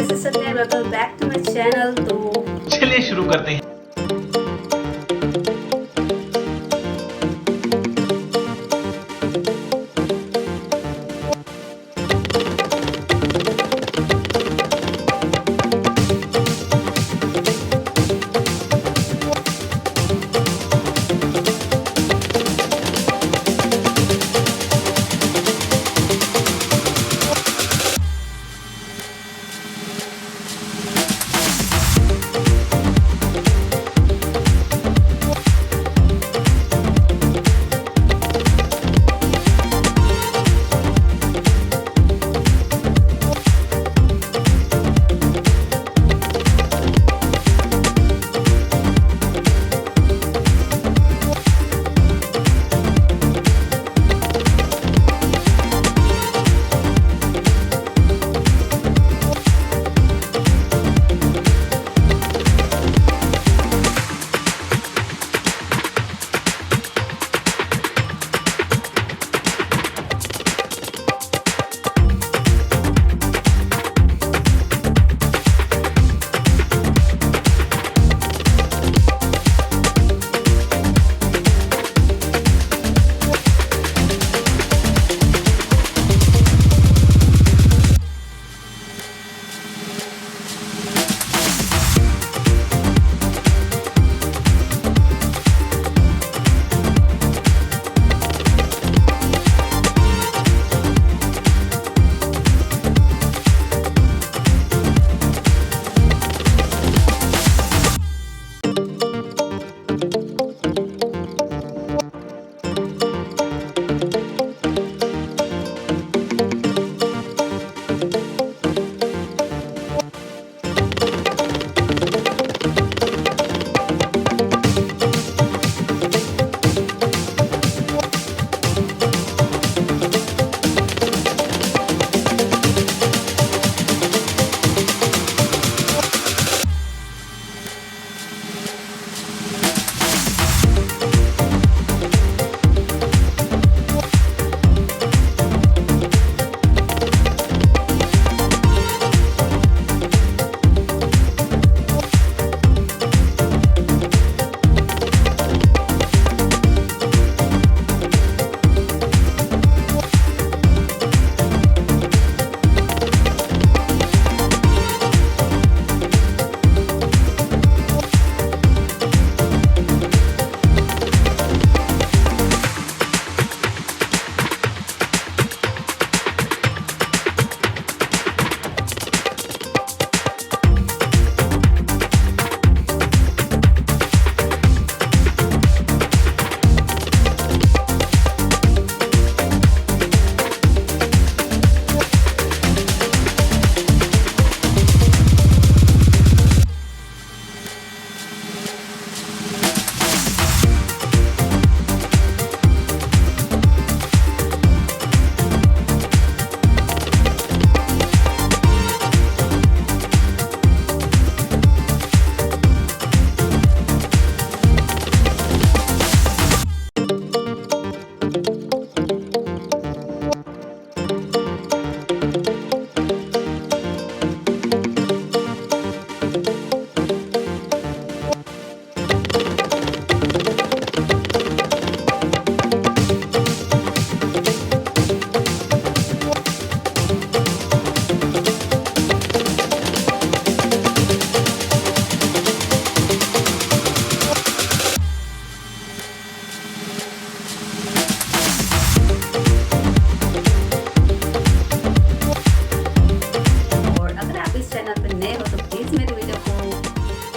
This is Sandhya, welcome back to my channel. तो चलिए शुरू करते हैं।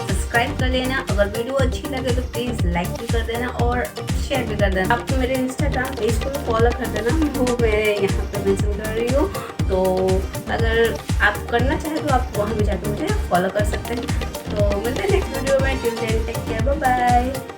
सब्सक्राइब कर लेना। अगर वीडियो अच्छी लगे तो प्लीज़ लाइक भी कर देना और शेयर भी कर देना। आप मेरे इंस्टाग्राम पेज को भी फॉलो कर देना, वो मैं यहाँ पे मेंशन कर रही हूँ। तो अगर आप करना चाहें तो आप वहाँ भी जाकर मुझे फॉलो कर सकते हैं। तो मिलते हैं नेक्स्ट वीडियो में। Till then take care, bye bye.